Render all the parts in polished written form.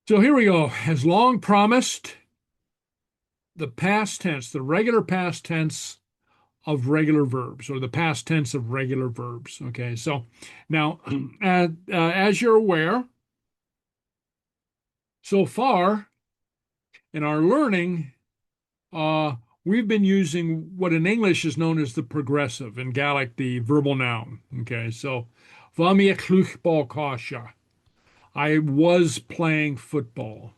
So here we go. As long promised, the past tense, the regular past tense of regular verbs, or the past tense of regular verbs. Okay, so now, as you're aware, so far in our learning, uh, we've been using what in English is known as the progressive, in Gaelic, the verbal noun. Okay, so, Vamia kluchbal kasha. I was playing football.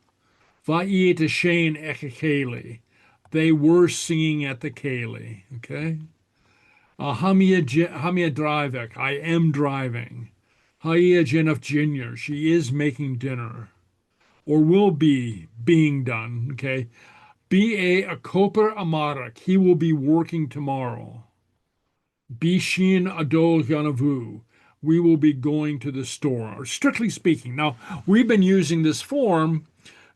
Va'iet Shane Ekakele. They were singing at the Kaylee. Okay. Hamia Drivek. I am driving. Haya Jennifer Jr. She is making dinner or will be being done. Okay. B.A. Akoper Amarak. He will be working tomorrow. Bishin Adol Yanavu. We will be going to the store, or strictly speaking. Now, we've been using this form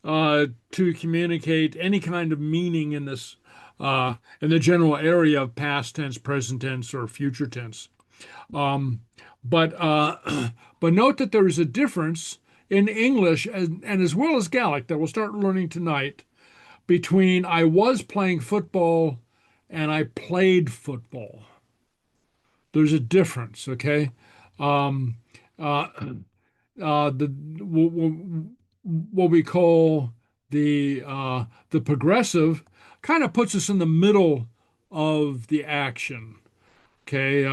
to communicate any kind of meaning in the general area of past tense, present tense, or future tense. Um, but but note that there is a difference in English and as well as Gaelic that we'll start learning tonight between I was playing football and I played football. There's a difference, okay? Um, uh, the what we call the progressive kind of puts us in the middle of the action. Okay,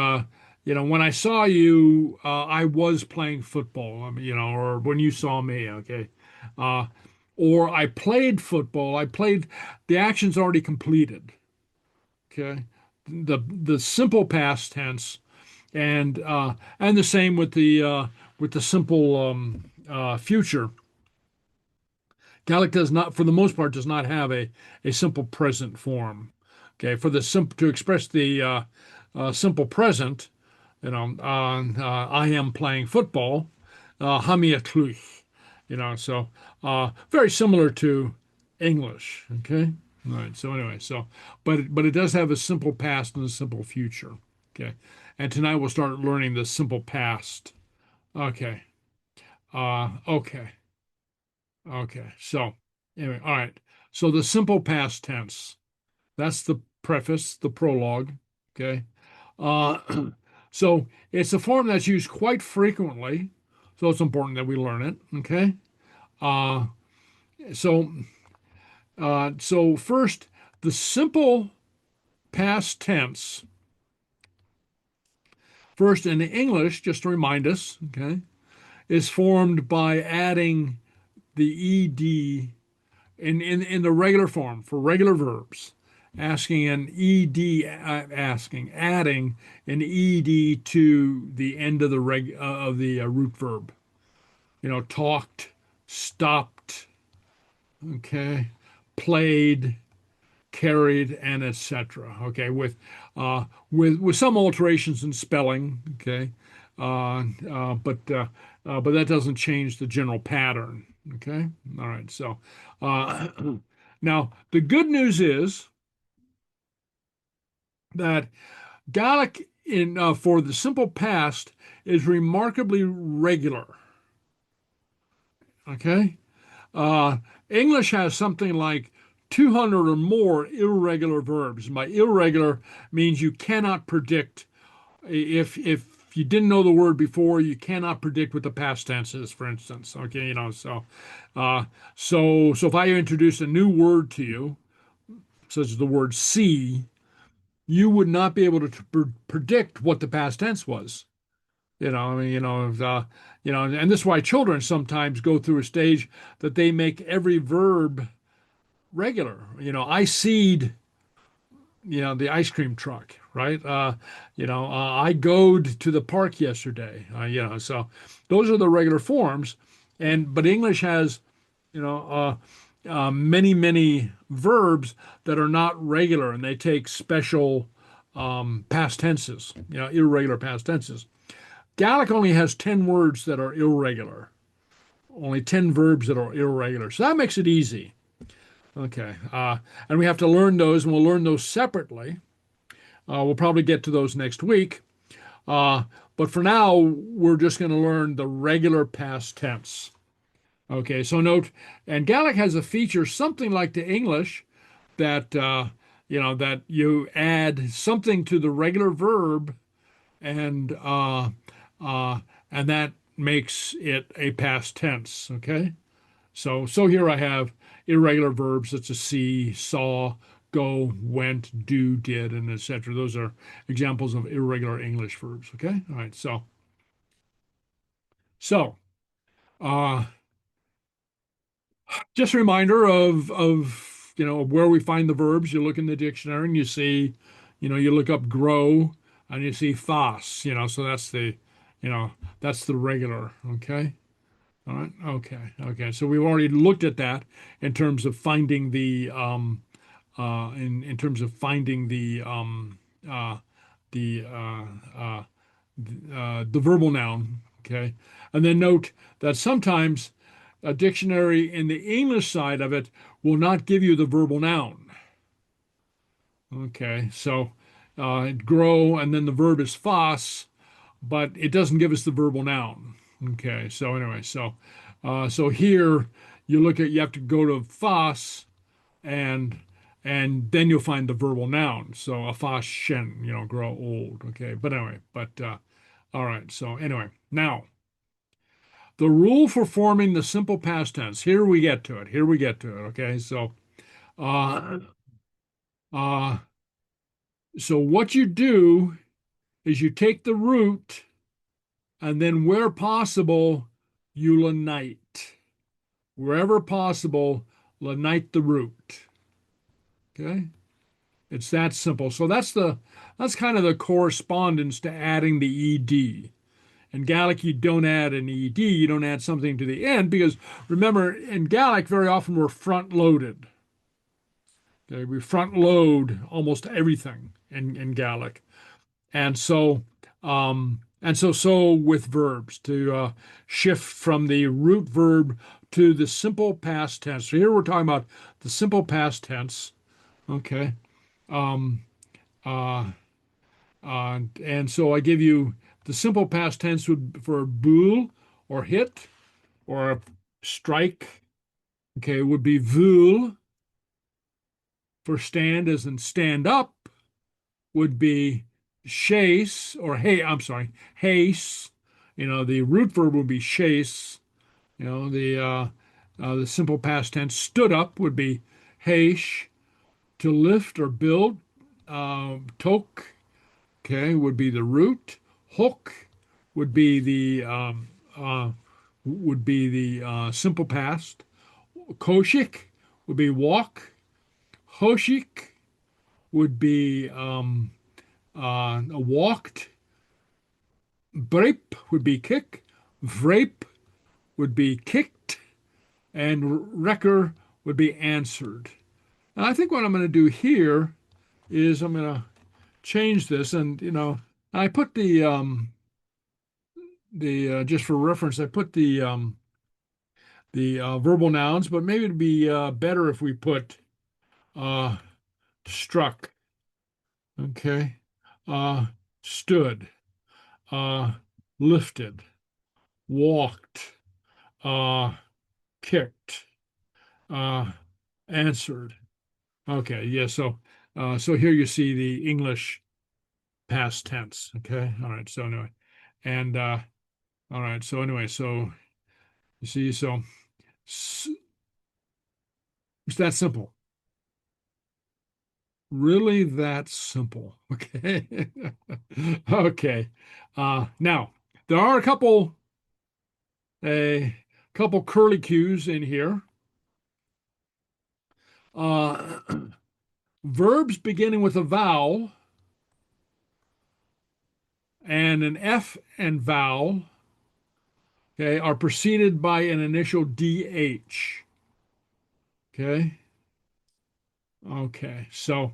when I saw you, I was playing football. I mean, or when you saw me, okay, uh, or I played football. I played. The action's already completed. Okay, the simple past tense and the same with the simple future. Gaelic does not, for the most part, does not have a simple present form. Okay, for the simple to express the simple present, I am playing football. Hamia kluch, so very similar to English. Okay, all right. So anyway, but it does have a simple past and a simple future. Okay, and tonight we'll start learning the simple past. Okay, okay. Okay. So, anyway, all right. So the simple past tense, that's the preface, the prologue. Okay. Uh, so it's a form that's used quite frequently. So it's important that we learn it. Okay. Uh, so, so first, the simple past tense, first in English, just to remind us, okay, is formed by adding the ed in the regular form for regular verbs, asking an ed, adding an ed to the end of the root verb. Talked, stopped, okay, played, carried, and etc. Okay, with some alterations in spelling. Okay, but that doesn't change the general pattern. Okay, all right. So uh, now the good news is that Gaelic in for the simple past is remarkably regular. Okay, uh, English has something like 200 or more irregular verbs. By irregular means you cannot predict if you didn't know the word before, you cannot predict what the past tense is, for instance. Okay, uh, so if I introduce a new word to you, such as the word see, you would not be able to predict what the past tense was. I mean, and this is why children sometimes go through a stage that they make every verb regular. I seed, the ice cream truck, right? I goed to the park yesterday. So those are the regular forms, but English has, many verbs that are not regular, and they take special past tenses, irregular past tenses. Gaelic only has 10 words that are irregular, only 10 verbs that are irregular. So that makes it easy. Okay. And we have to learn those, and we'll learn those separately. We'll probably get to those next week. Uh, but for now, we're just going to learn the regular past tense. Okay, so note, and Gaelic has a feature something like the English that that you add something to the regular verb and uh, and that makes it a past tense. Okay, so here I have irregular verbs such as see, saw, go, went, do, did, and etc. Those are examples of irregular English verbs. Okay, all right. So uh, just a reminder of where we find the verbs. You look in the dictionary and you see, you look up grow and you see fas. So you know, that's the regular. Okay. All right. Okay. Okay. So we've already looked at that in terms of finding in terms of finding uh, the the verbal noun. Okay. And then note that sometimes a dictionary in the English side of it will not give you the verbal noun. Okay. So grow and then the verb is fas, but it doesn't give us the verbal noun. Okay. So anyway, so here you have to go to fas and then you'll find the verbal noun. So a shen, grow old. Okay, but anyway, all right. So anyway, now the rule for forming the simple past tense. Here we get to it. Here we get to it. Okay, uh, uh, so what you do is you take the root and then where possible you lenite. Wherever possible, lenite the root. Okay. It's that simple. So that's kind of the correspondence to adding the ed. In Gaelic, you don't add an ed, you don't add something to the end because remember, in Gaelic, very often we're front loaded. Okay, we front load almost everything in Gaelic, and so with verbs to shift from the root verb to the simple past tense. So here we're talking about the simple past tense. Okay. Um, uh, and so I give you the simple past tense would for bool or hit or strike. Okay, would be vul. For stand as in stand up would be chase or hey, I'm sorry, haste. The root verb would be chase. The simple past tense stood up would be heish. To lift or build, tok. Okay, would be the root. Hook would be the simple past. Koshik would be walk. Hoshik would be walked. Brape would be kick. Vrape would be kicked. And wrecker would be answered. And I think what I'm going to do here is I'm going to change this and I put the just for reference I put the verbal nouns, but maybe it'd be better if we put uh, struck. Okay, uh, stood, uh, lifted, walked, uh, kicked, uh, answered. Okay, yeah. So here you see the English past tense. Okay, all right. So anyway, and all right. So anyway, so you see, so it's that simple. Really that simple. Okay. Okay. Now there are a couple curly cues in here. Uh, verbs beginning with a vowel and an F and vowel, okay, are preceded by an initial DH. Okay. Okay. So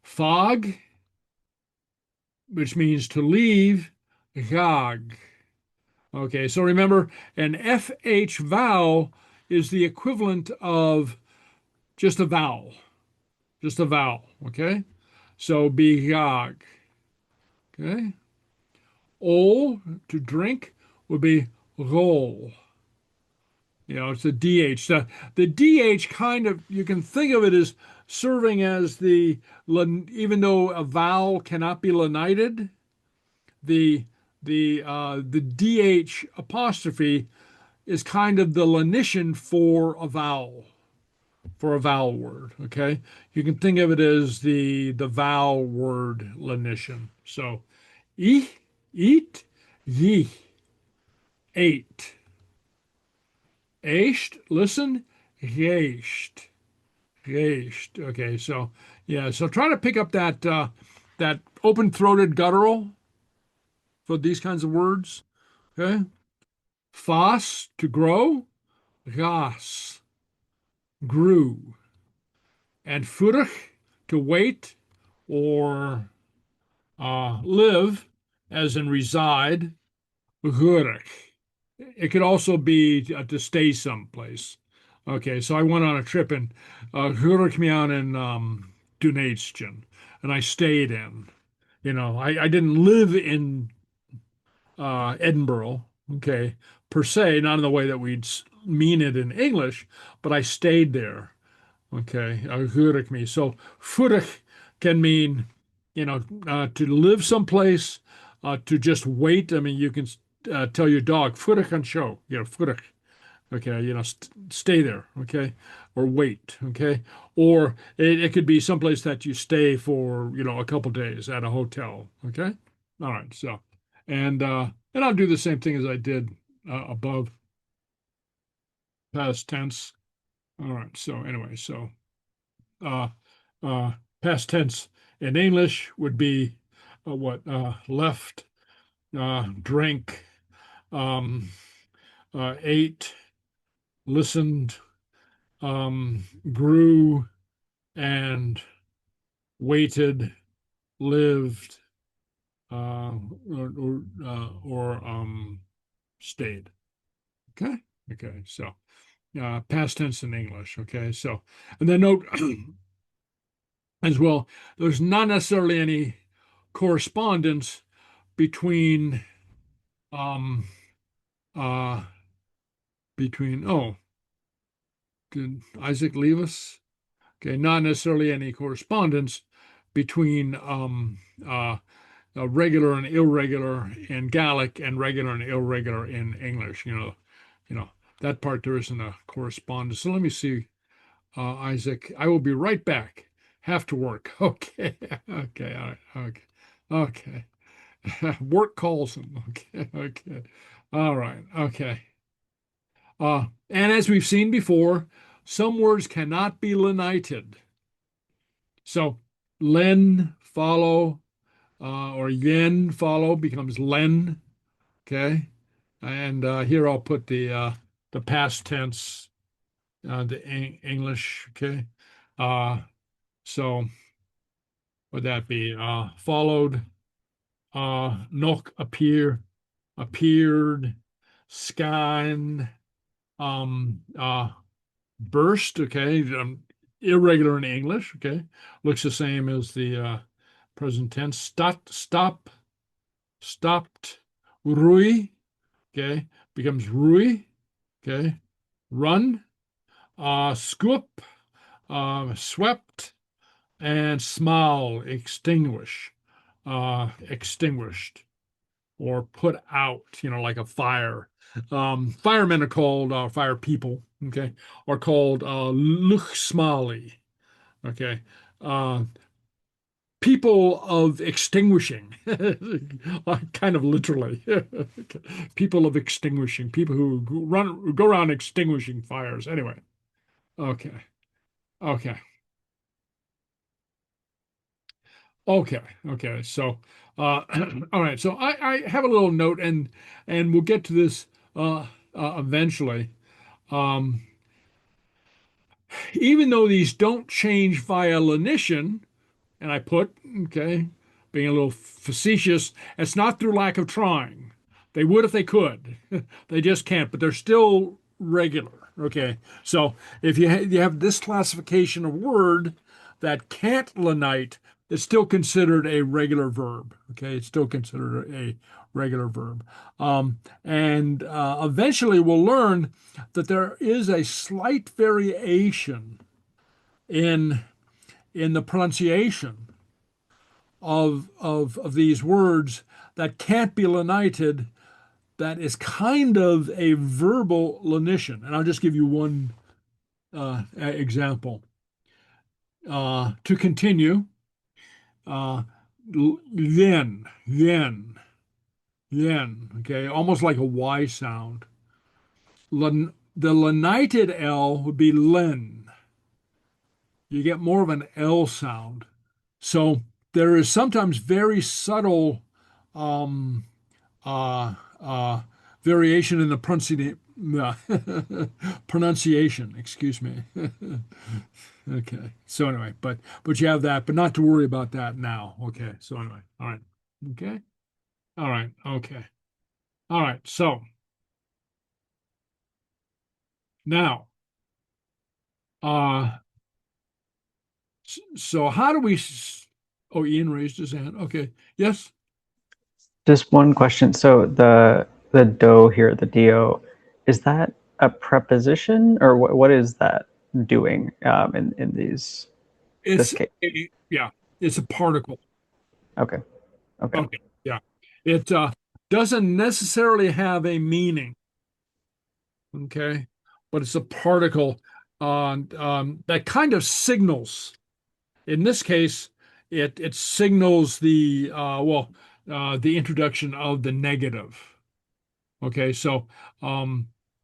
fog, which means to leave, gag. Okay, so remember, an FH vowel is the equivalent of just a vowel, just a vowel. Okay, so bihag. Okay, ol to drink would be roll. It's a DH. The DH kind of, you can think of it as serving as even though a vowel cannot be lenited, the the DH apostrophe is kind of the lenition for a vowel word. Okay, you can think of it as the vowel word lenition. So, e, eat, ye, ate, eist. Listen, geest, geest. Okay, so yeah, so try to pick up that open-throated guttural for these kinds of words. Okay, fas to grow, gas grew, and furig to wait or live, as in reside, Gurik. It could also be to stay someplace. Okay, so I went on a trip in Gurik Mian in Dunedin, and I stayed in. I didn't live in Edinburgh, okay, per se, not in the way that we'd mean it in English, but I stayed there. Okay, hurig me. So furig can mean, to live someplace, to just wait. I mean, you can tell your dog furig on show. Furig. Okay, stay there. Okay, or wait. Okay, or it could be someplace that you stay for, a couple days at a hotel. Okay, all right. So, and I'll do the same thing as I did above, past tense. All right. So anyway, so. uh, uh, past tense in English would be what left, drank, um, ate, listened, grew, and waited, lived, or stayed. Okay. Okay. So past tense in English. Okay. So, and then note as well, there's not necessarily any correspondence between um uh oh, did Isaac leave us? Okay, not necessarily any correspondence between regular and irregular in Gaelic and regular and irregular in English. You know that part there isn't a correspondence. So let me see, Isaac. I will be right back. Have to work. Okay. Okay. All right. Okay. Okay. Work calls him. Okay. Okay. All right. Okay. And as we've seen before, some words cannot be lenited. So len follow, or yen follow becomes len. Okay. And here I'll put the past tense, the English. Okay. Uh, so would that be followed, nok appeared, skyn, um, uh, burst, okay, irregular in English, okay, looks the same as the present tense. Stopped, rui, okay, becomes rui, okay, run, scoop, swept, and smile, extinguished, or put out, like a fire. Firemen are called fire people, okay, or called luchsmali, okay, uh, people of extinguishing, kind of literally, people of extinguishing, people who go around extinguishing fires. Anyway, okay, okay, okay, okay. So, all right. So I have a little note, and we'll get to this eventually. Um, Even though these don't change via lenition, and I put, okay, being a little facetious, it's not through lack of trying. They would if they could. They just can't, but they're still regular. Okay. So if you have this classification of word that can't lenite it's still considered a regular verb. Okay, it's still considered a regular verb. And eventually we'll learn that there is a slight variation in the pronunciation of these words that can't be lenited, that is kind of a verbal lenition. And I'll just give you one example. To continue, uh, then, okay, almost like a Y sound. The lenited L would be len. You get more of an L sound. So there is sometimes very subtle um, uh, uh, variation in the pronunciation. Excuse me. Okay. So anyway, but you have that, but not to worry about that now. Okay. So anyway, all right. Okay. All right. Okay. All right. So now, uh, so how do we? Oh, Ian raised his hand. Okay. Yes. Just one question. So the do here, the do, is that a preposition or what is that doing in these this It's case? yeah. It's a particle. Okay. Okay. Okay. Yeah. It doesn't necessarily have a meaning. Okay. But it's a particle that kind of signals. In this case, it signals the introduction of the negative. Okay, so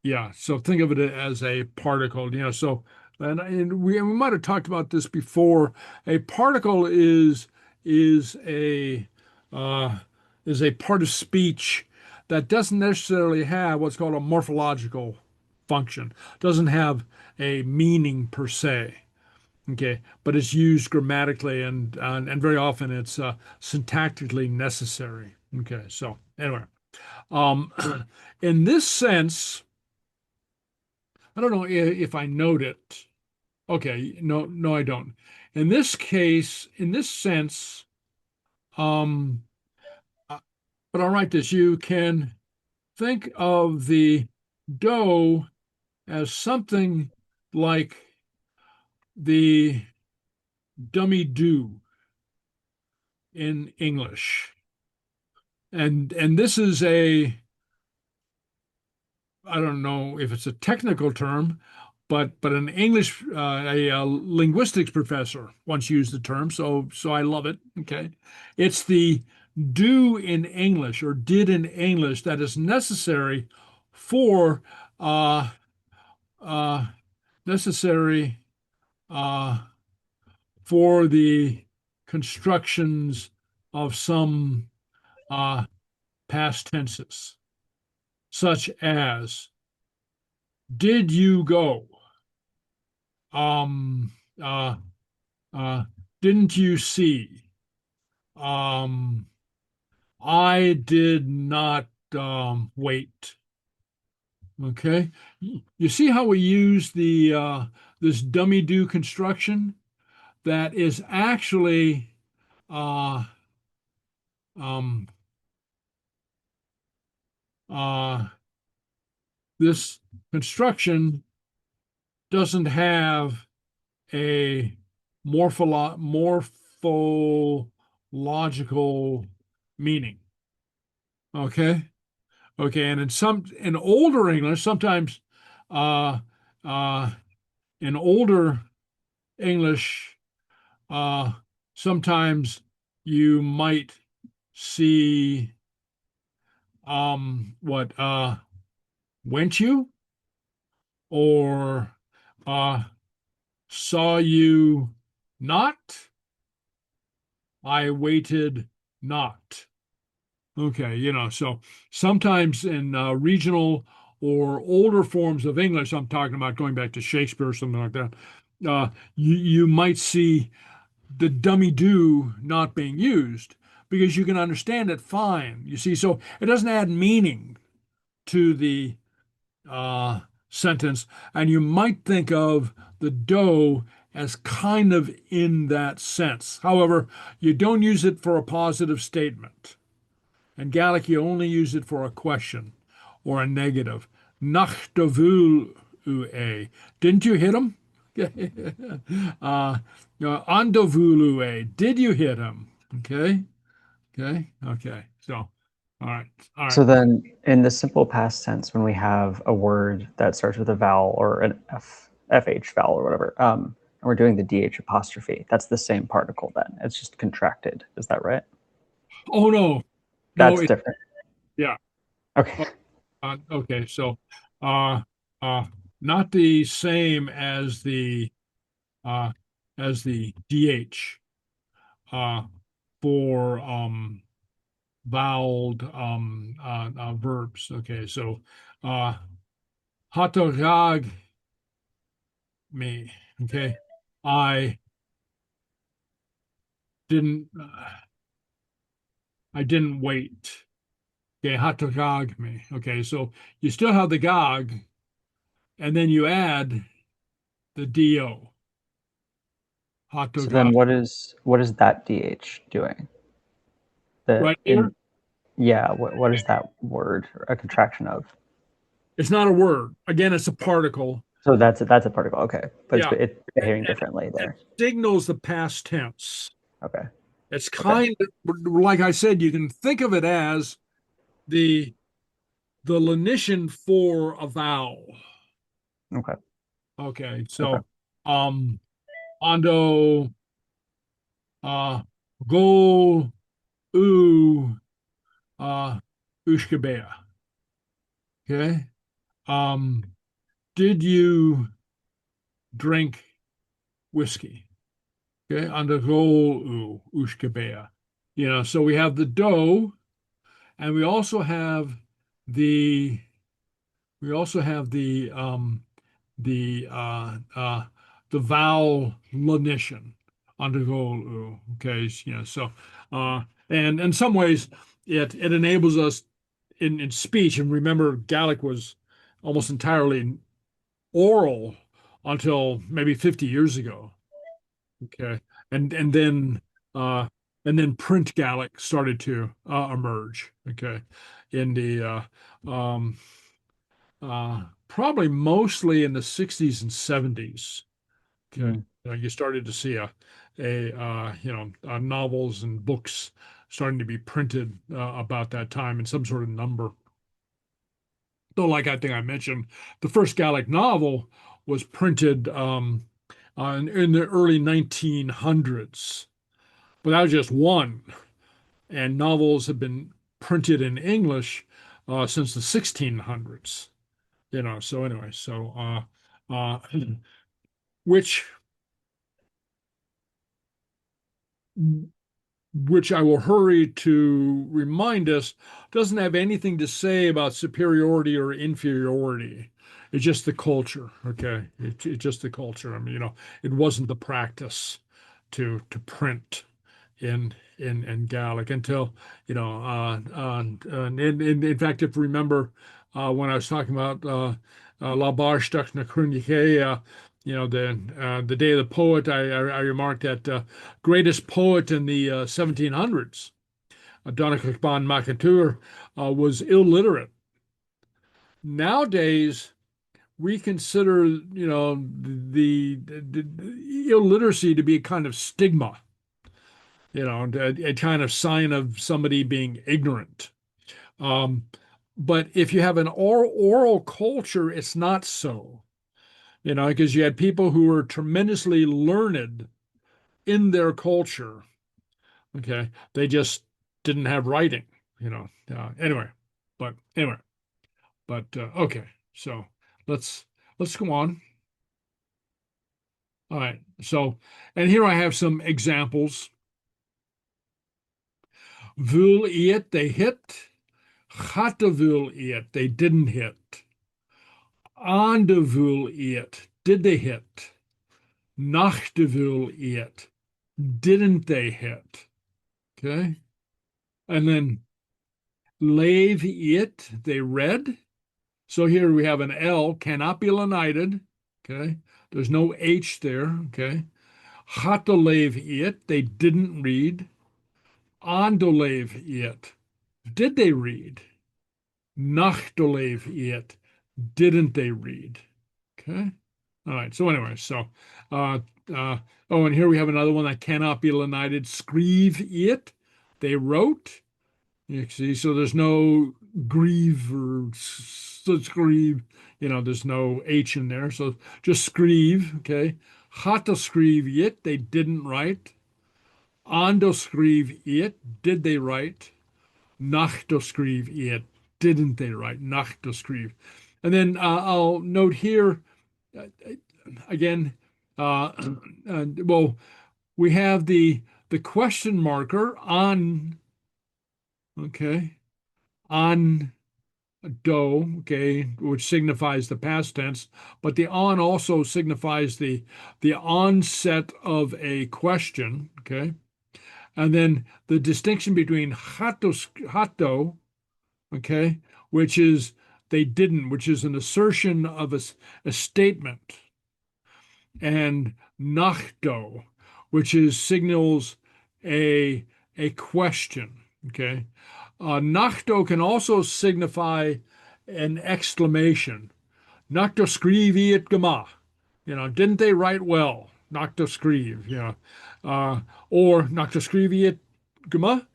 yeah, so think of it as a particle. So and we might have talked about this before. A particle is a uh, is a part of speech that doesn't necessarily have what's called a morphological function. Doesn't have a meaning per se. Okay, but it's used grammatically and very often it's syntactically necessary. Okay, so anyway, um, in this sense, I don't know if I note it. Okay, no, no, I don't. In this case, in this sense, um, uh, but I'll write this. You can think of the dough as something like the dummy do in English. And this is I don't know if it's a technical term, but an English a linguistics professor once used the term, so I love it. Okay, it's the do in English or did in English that is necessary for uh, uh, necessary uh, for the constructions of some uh, past tenses, such as did you go? Um, uh, uh, didn't you see? Um, I did not wait. Okay. You see how we use the this dummy do construction that is actually uh, um, uh, this construction doesn't have a morphological meaning. Okay. Okay. And in older English, sometimes uh, uh, in older English, uh, sometimes you might see what went you or uh, saw you not. I waited not. Okay, so sometimes in regional or older forms of English, I'm talking about going back to Shakespeare or something like that, you might see the dummy do not being used because you can understand it fine. You see, so it doesn't add meaning to the sentence, and you might think of the do as kind of in that sense. However, you don't use it for a positive statement. In Gaelic, you only use it for a question or a negative. Nach dovul ue. Didn't you hit him? Andovulu e. Did you hit him? Okay. Okay. Okay. So, all right. All right. So then, in the simple past tense, when we have a word that starts with a vowel or an FH vowel or whatever, and we're doing the DH apostrophe, that's the same particle then. It's just contracted. Is that right? Oh no. No, That's it, different. yeah. Okay. Okay. So, uh, uh, not the same uh, as the DH, uh, for, voweled, verbs. Okay. So, uh, hatorag me. Okay. I didn't, I didn't wait. Okay. Hatorag me. Okay. So you still have the gog, and then you add the do. So then, Hatorag. what is that DH doing? The Right here, in Yeah. What is that word a contraction of? it's not a word. Again, it's a particle. So that's a particle. Okay, but Yeah. it's And, behaving and differently it there. signals the past tense. Okay. It's Okay. kind of like I said, you can think of it as the the lenition for a vowel. Okay. Okay, Okay. so ondo uh go u uh ushkabea. Okay. Um did you drink whiskey? Okay, ondo go u ushkabea. So we have the do, and the we also have the the vowel lenition under goal. Okay, so and in some ways it enables us in speech. And remember, Gaelic was almost entirely oral until maybe 50 years ago. Okay, and and then uh, and then print Gaelic started to emerge. Okay, in the probably mostly in the 60s and 70s. Okay. Mm. You started to see novels and books starting to be printed about that time in some sort of number. Though, like I think I mentioned, the first Gaelic novel was printed in the early 1900s, but that was just one. And novels have been printed in English since the 1600s. So anyway, which which I will hurry to remind us doesn't have anything to say about superiority or inferiority. It's just the culture, okay? It's just the culture. I mean, it wasn't the practice to print in Gaelic until, in fact, if you remember when I was talking about La Barstach na Cruniche, the day of the poet, I remarked that greatest poet in the 1700s, Donnacha Ban McIntyre, was illiterate. Nowadays, we consider, the illiteracy to be a kind of stigma, a kind of sign of somebody being ignorant. Um, but if you have an oral culture, it's not so, because you had people who were tremendously learned in their culture. Okay. They just didn't have writing, anyway, but okay. So let's go on. All right. So, and here I have some examples. Vul iet, they hit. Gatavul iet, they didn't hit. Aandevul iet, did they hit? Nachtevul iet, didn't they hit? Okay. And then lave iet, they read. So here we have an L, cannot be lenited. Okay. There's no H there. Okay. Hatolev it. They didn't read. Ondolev it. Did they read? Nachtolev it. Didn't they read? Okay. All right. So anyway, uh, oh, and here we have another one that cannot be lenited. Skrive it. They wrote. You see, so there's no grieve or skrive. There's no H in there. So just skrive. Okay. Hata skrive it. They didn't write. Ando skrive it. Did they write? Nachto skrive it. Didn't they write? Nachto skrive. And then I'll note here uh, again, uh, well, we have the question marker on, okay, on do, okay, which signifies the past tense, but the on also signifies the onset of a question, okay, and then the distinction between hato, okay, which is they didn't, which is an assertion of a statement, and nachdo, which is signals a a question. Okay, nachdo can also signify an exclamation. Nachdo skriviet gemacht. Didn't they write well? Nachdo skriv. Or nachdo skriviet gemacht.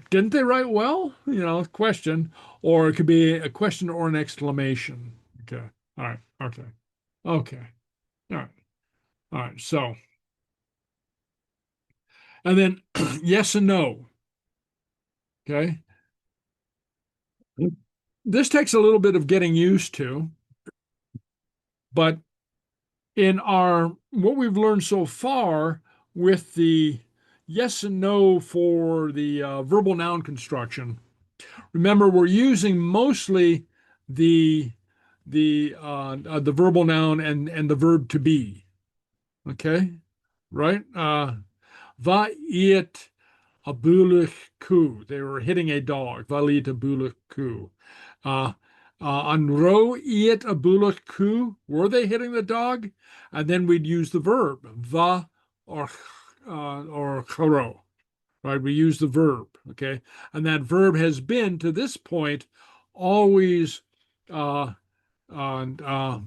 Didn't they write well? Question, or it could be a question or an exclamation. Okay. All right. Okay. Okay. All right. All right. So, and then yes and no. Okay. This takes a little bit of getting used to, but in our what we've learned so far with the yes and no for the verbal noun construction, remember we're using mostly the the verbal noun and the verb to be. Okay, right? Va iet a bulich ku. They were hitting a dog. Valit a bulich ku. Uh, on ro iet a bulich ku. Were they hitting the dog? And then we'd use the verb va or charo. Right? We use the verb. Okay, and that verb has been to this point always uh, uh,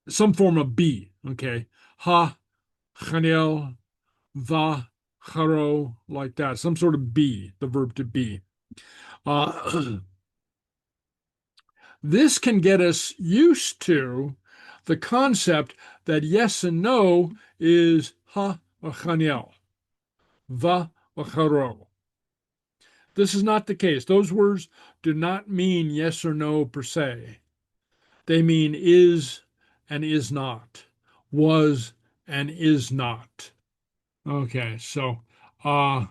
some form of be. Okay, ha, chanel, va, charo, like that, some sort of be, the verb to be. Uh, this can get us used to the concept that yes and no is ha or chaniel, va or charo. This is not the case. Those words do not mean yes or no per se. They mean is and is not, was and is not. Okay, uh,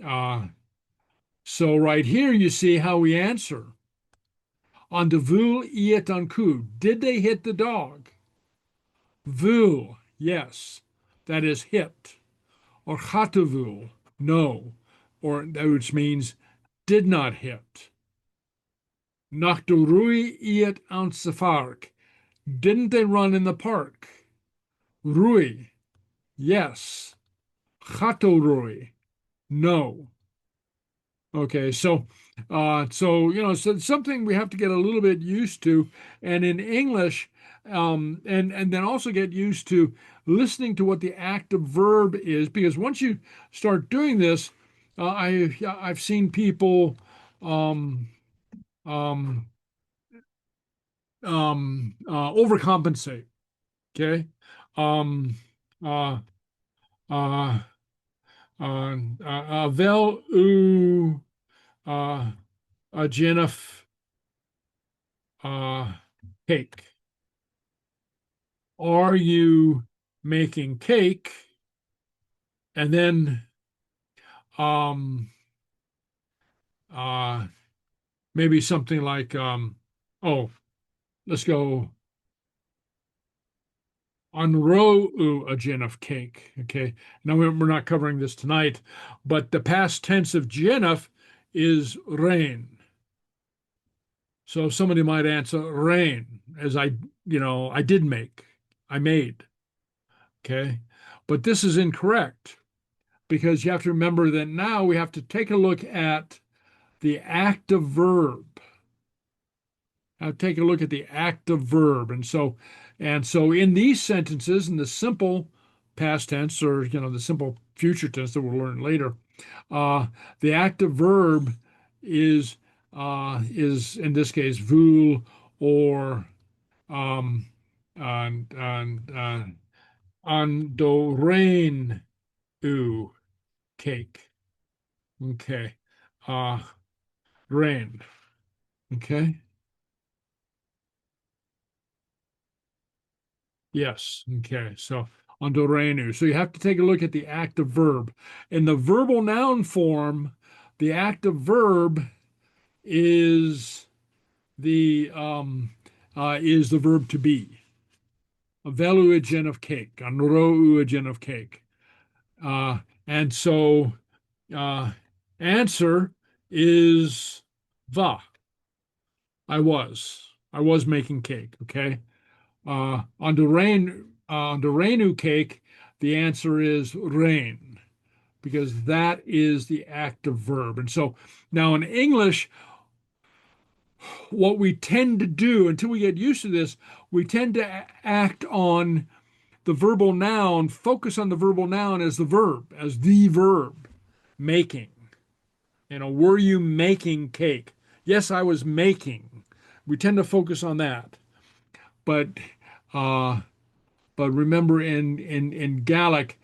uh, so right here you see how we answer. On de vul iet on coup. Did they hit the dog? Vul, yes. That is hit. Or chatavul, no. Or which means did not hit. Nach de rui iet aan safark. Didn't they run in the park? Rui, yes. Chato rui, no. Okay, so it's something we have to get a little bit used to, and in English, and then also get used to listening to what the active verb is, because once you start doing this, I've seen people um, um, overcompensate. Okay, um, uh, uh, vel u Jennifer uh, cake. Are you making cake? And then um, uh, maybe something like, oh, let's go unrow a gin of cake. Okay. Now we're not covering this tonight, but the past tense of Jennifer is rain. So somebody might answer rain, as I did make. I made. Okay. But this is incorrect because you have to remember that now we have to take a look at the active verb. Take a look at the active verb. And so in these sentences, in the simple past tense or the simple future tense that we'll learn later, uh, the active verb is is in this case vul or um, andorain u cake. Okay. Uh, Rain. Okay. Yes. Okay. So andorenu. So you have to take a look at the active verb. In the verbal noun form, the active verb is the verb to be. A veluigen of cake, anrouigen of cake. Uh, and so uh, answer is va. I was making cake. Okay. On the Rainu cake, the answer is rain because that is the active verb. And so now in English, what we tend to do until we get used to this, we tend to act on the verbal noun, focus on the verbal noun as the verb, making. Were you making cake? Yes, I was making. We tend to focus on that. But uh, But remember, in Gaelic,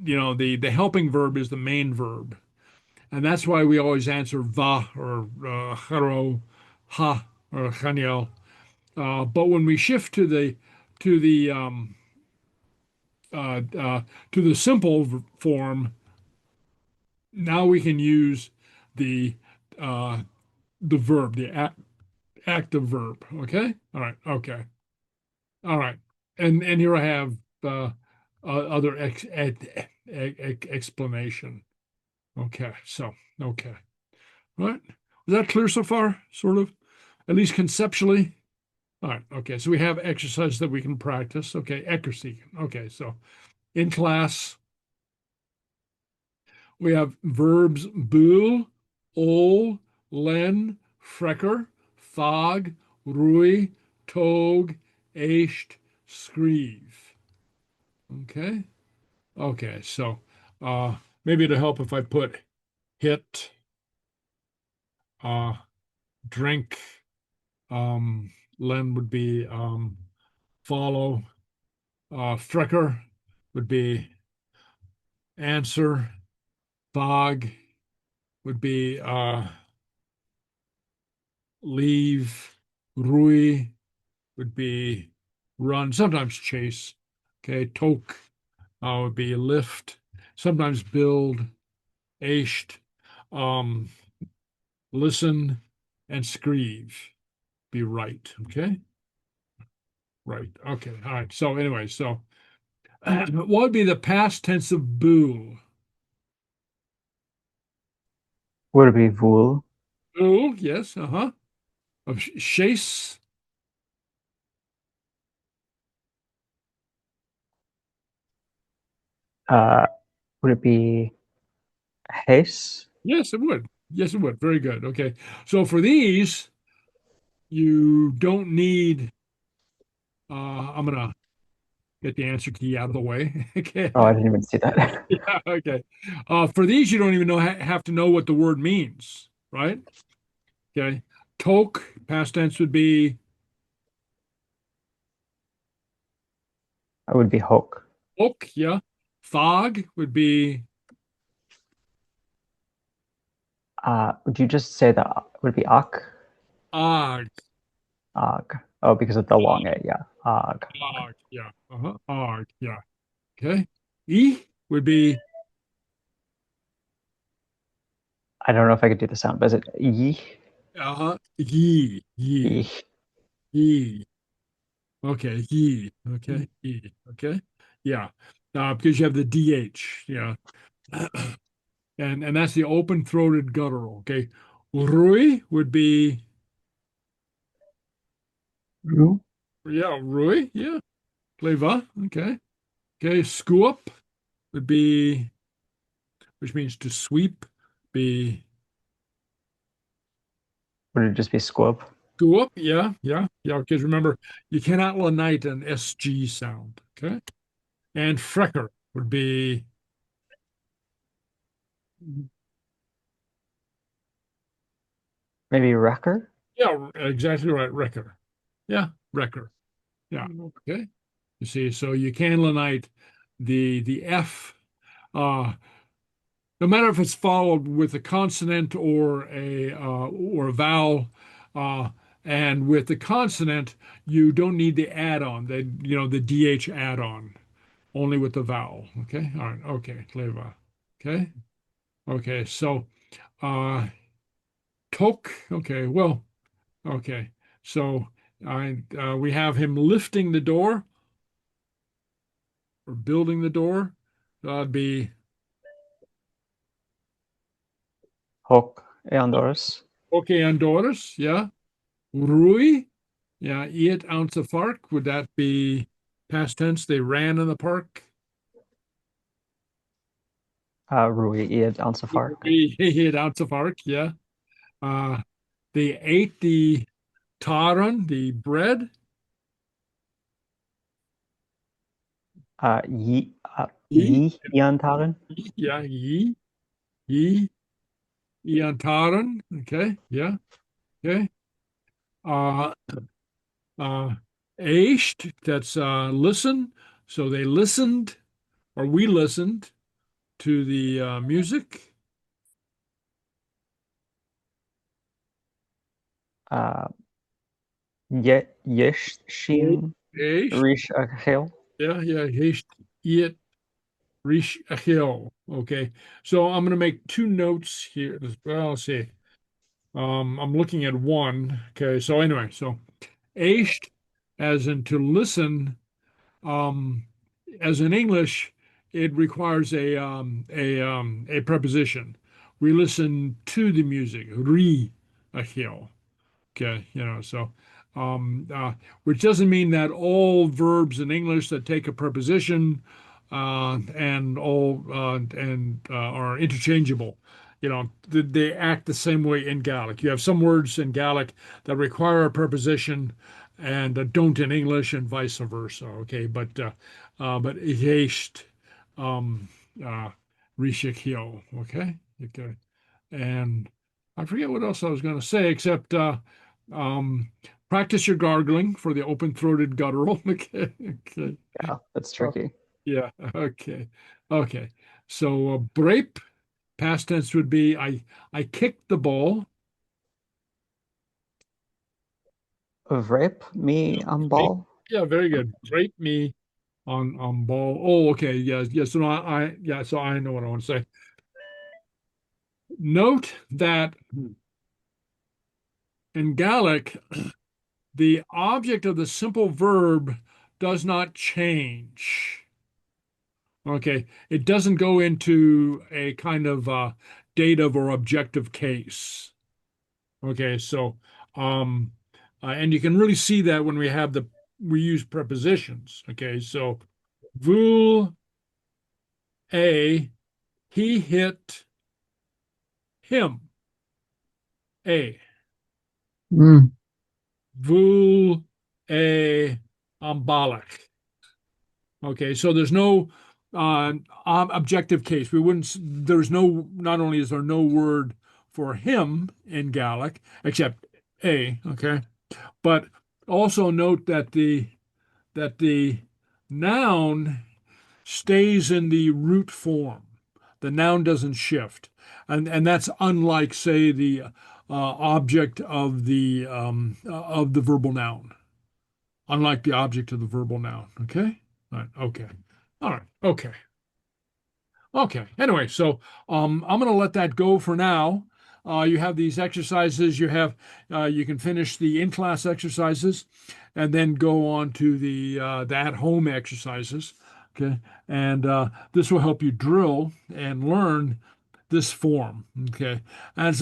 the helping verb is the main verb, and that's why we always answer va or charo, ha or chaniel. But when we shift to the uh, uh, to the simple form, now we can use the uh, the verb, the active verb. Okay. All right. Okay. All right. And here I have other explanation. Okay. So, okay. All right. Was that clear so far? Sort of, at least conceptually. All right. Okay. So we have exercises that we can practice. Okay. Accuracy. Okay. So in class, we have verbs bool, ol, len, frecker, thog, rui, tog, eist, screeve. Okay. Okay, so uh, maybe it'll help if I put hit, uh, drink, Len would be follow, Frecker would be answer, Bog would be leave, Rui would be run, sometimes chase. Okay, Tok would be lift, sometimes build, Eist, um, listen, and screeve. Be right. Okay. Right. Okay. All right. So anyway, what would be the past tense of bool? Would it be vul? Bool, yes. Uh-huh. Of chase. Uh, would it be Hase? Yes, it would. Yes, it would. Very good. Okay. So for these, you don't need I'm gonna get the answer key out of the way. Okay. Oh, I didn't even see that. Yeah, okay. For these, you don't even have to know what the word means, right? Okay. Tok, past tense would be I would be Hoke. ok, yeah. Thog would be Would you just say that would it be Ak? og. Og. Oh, because of the long A, yeah. Og. Okay. Og, yeah. Uh-huh. Og, yeah. Okay. E would be I don't know if I could do the sound, but is it Yi? ye, ye, Yi. ye. Okay, ye. Okay, ye. Okay. Yeah. Because you have the DH. Yeah. And that's the open-throated guttural. Okay. Rui would be Ru? yeah, Rui. Yeah. Leva. Okay. Okay. Scoop would be, which means to sweep, be Would it just be squib? scoop. Yeah. Yeah. Yeah. Because remember, you cannot lanite an SG sound. Okay. And frecker would be, Maybe wrecker? yeah, exactly right. Wrecker. Yeah. Wrecker. Yeah. Okay. You see, so you can lanite the F, uh, no matter if it's followed with a consonant or a vowel, uh, and with the consonant, you don't need the add-on, the DH add-on, only with the vowel. Okay. All right. Okay. Leva. Okay. Okay. So, tok. Okay. Well. Okay. So, we have him lifting the door or building the door. That'd be Hook Eandorus. okay. Andorras. Yeah. Rui. Yeah, iet ounce of fark. Would that be past tense? They ran in the park. Rui Iad Ansafark. Iet ounce of fark. Yeah. Uh, they ate the taran, the bread. Yi Ye, Iantaren. yeah, ye, ian taran. Okay, yeah, okay. Uh, uh, Eisht, that's listen. So they listened, or we listened to the music. Uh, Yeshin Eisht, Rish Achel. yeah, yeah, Eisht, iet Rish Achil. Okay. So I'm going to make two notes here. Well, let's see. I'm looking at one. Okay. So anyway, so Aisht, as in to listen, um, as in English, it requires a preposition. We listen to the music. Ri Achil. Okay, so um, uh, which doesn't mean that all verbs in English that take a preposition are interchangeable. They act the same way in Gaelic. You have some words in Gaelic that require a preposition and don't in English, and vice versa. Okay, but iheist, um, uh, rishikio. Okay. And I forget what else I was going to say, except um, practice your gargling for the open-throated guttural. Okay. Okay. Yeah, that's Uh, tricky. yeah. Okay. Okay. So brape, past tense would be I kicked the ball. Vrape me Brape. umball. Yeah, very good. Brape me on ball. Oh, okay. Yeah. Yeah. So yeah. So I know what I want to say. Note that in Gaelic, the object of the simple verb does not change. Okay, it doesn't go into a kind of dative or objective case. Okay, so um, and you can really see that when we use prepositions. Okay, so vul a he hit him a Mm. vul a ambalak. Okay, so there's no objective case. Not only is there no word for him in Gaelic, except a, okay, but also note that the noun stays in the root form. The noun doesn't shift. And that's unlike, say, the object of the verbal noun. Unlike the object of the verbal noun. Okay? All right. Okay. All right. Okay. Okay. Anyway, so I'm going to let that go for now. You have these exercises. You can finish the in-class exercises, and then go on to the at-home exercises. Okay, and this will help you drill and learn this form. Okay, and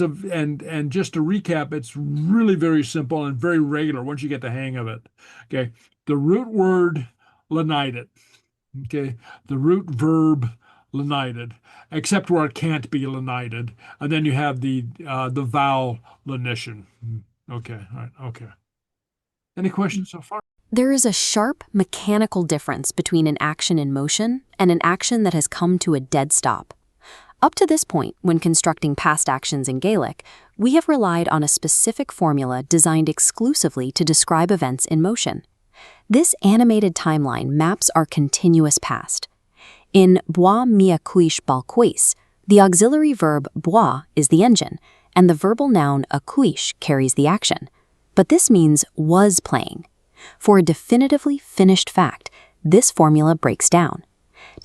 just to recap, it's really very simple and very regular once you get the hang of it. Okay, the root word lenited. Okay, the root verb lenited, except where it can't be lenited, and then you have the vowel lenition. Okay, all right, okay. Any questions so far? There is a sharp mechanical difference between an action in motion and an action that has come to a dead stop. Up to this point, when constructing past actions in Gaelic, we have relied on a specific formula designed exclusively to describe events in motion. This animated timeline maps our continuous past. In bois mia cuish balquis, the auxiliary verb bois is the engine, and the verbal noun a cuish carries the action. But this means was playing. For a definitively finished fact, this formula breaks down.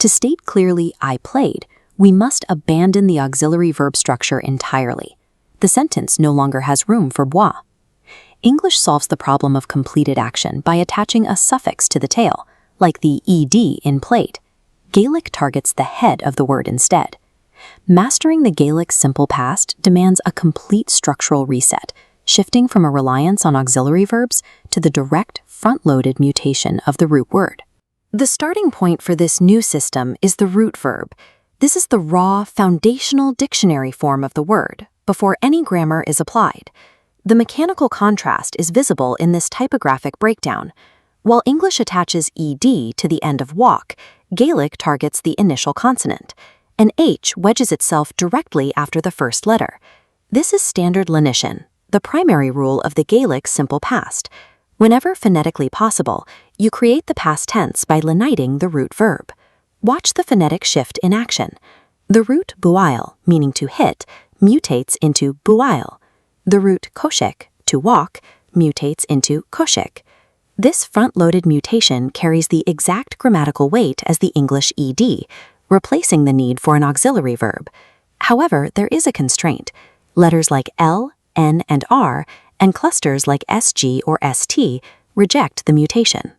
To state clearly I played, we must abandon the auxiliary verb structure entirely. The sentence no longer has room for bois. English solves the problem of completed action by attaching a suffix to the tail, like the ed in played. Gaelic targets the head of the word instead. Mastering the Gaelic simple past demands a complete structural reset, shifting from a reliance on auxiliary verbs to the direct front-loaded mutation of the root word. The starting point for this new system is the root verb. This is the raw, foundational dictionary form of the word, before any grammar is applied. The mechanical contrast is visible in this typographic breakdown. While English attaches ed to the end of walk, Gaelic targets the initial consonant. An H wedges itself directly after the first letter. This is standard lenition, the primary rule of the Gaelic simple past. Whenever phonetically possible, you create the past tense by leniting the root verb. Watch the phonetic shift in action. The root buail, meaning to hit, mutates into buail. The root koshek, to walk, mutates into koshek. This front-loaded mutation carries the exact grammatical weight as the English ed, replacing the need for an auxiliary verb. However, there is a constraint. Letters like L, N, and R, and clusters like SG or ST reject the mutation.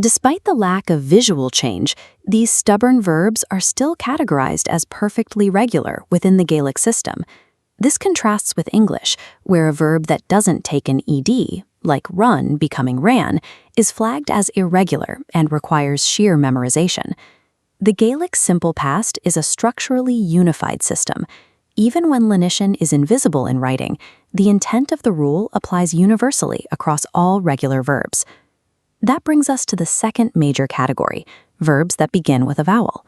Despite the lack of visual change, these stubborn verbs are still categorized as perfectly regular within the Gaelic system. This contrasts with English, where a verb that doesn't take an ed, like run becoming ran, is flagged as irregular and requires sheer memorization. The Gaelic simple past is a structurally unified system. Even when lenition is invisible in writing, the intent of the rule applies universally across all regular verbs. That brings us to the second major category, verbs that begin with a vowel.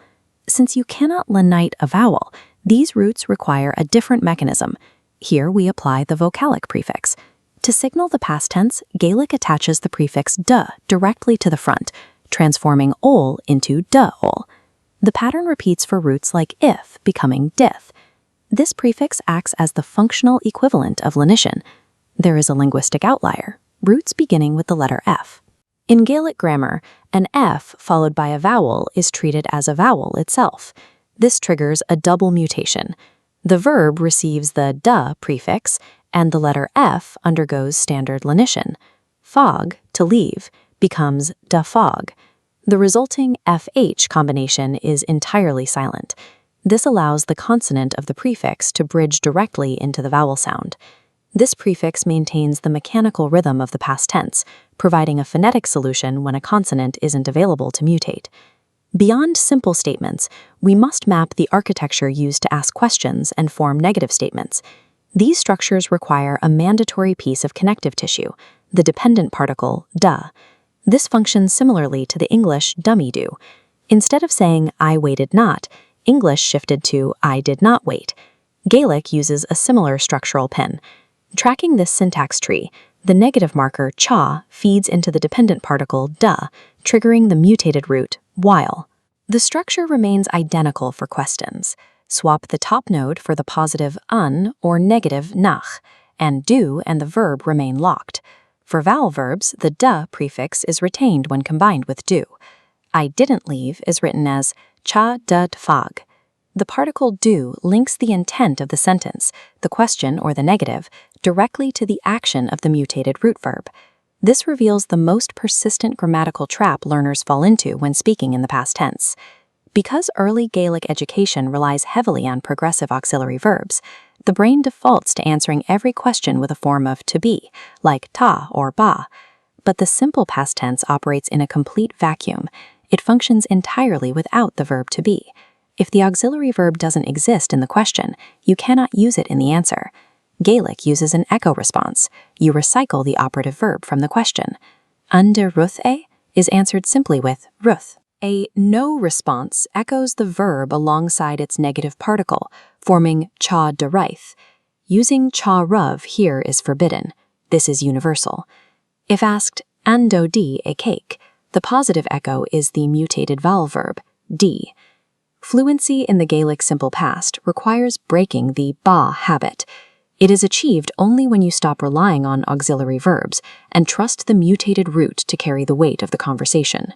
Since you cannot lenite a vowel, these roots require a different mechanism. Here we apply the vocalic prefix. To signal the past tense, Gaelic attaches the prefix d directly to the front, transforming ol into d-ol. The pattern repeats for roots like if becoming dith. This prefix acts as the functional equivalent of lenition. There is a linguistic outlier, roots beginning with the letter F. In Gaelic grammar, an F followed by a vowel is treated as a vowel itself. This triggers a double mutation. The verb receives the d prefix, and the letter F undergoes standard lenition. Fog, to leave, becomes da fog. The resulting FH combination is entirely silent. This allows the consonant of the prefix to bridge directly into the vowel sound. This prefix maintains the mechanical rhythm of the past tense, providing a phonetic solution when a consonant isn't available to mutate. Beyond simple statements, we must map the architecture used to ask questions and form negative statements. These structures require a mandatory piece of connective tissue, the dependent particle da. This functions similarly to the English dummy do. Instead of saying I waited not, English shifted to I did not wait. Gaelic uses a similar structural pin. Tracking this syntax tree, the negative marker cha feeds into the dependent particle da, triggering the mutated root while. The structure remains identical for questions. Swap the top node for the positive un or negative nach, and do and the verb remain locked. For vowel verbs, the da prefix is retained when combined with do. I didn't leave is written as cha dud fag. The particle do links the intent of the sentence, the question or the negative, directly to the action of the mutated root verb. This reveals the most persistent grammatical trap learners fall into when speaking in the past tense. Because early Gaelic education relies heavily on progressive auxiliary verbs, the brain defaults to answering every question with a form of to be, like ta or ba. But the simple past tense operates in a complete vacuum. It functions entirely without the verb to be. If the auxiliary verb doesn't exist in the question, you cannot use it in the answer. Gaelic uses an echo response. You recycle the operative verb from the question. Under ruth is answered simply with ruth. A no response echoes the verb alongside its negative particle, forming cha deraith. Using cha ruv here is forbidden. This is universal. If asked, ando di a cake, the positive echo is the mutated vowel verb, di. Fluency in the Gaelic simple past requires breaking the ba habit. It is achieved only when you stop relying on auxiliary verbs and trust the mutated root to carry the weight of the conversation.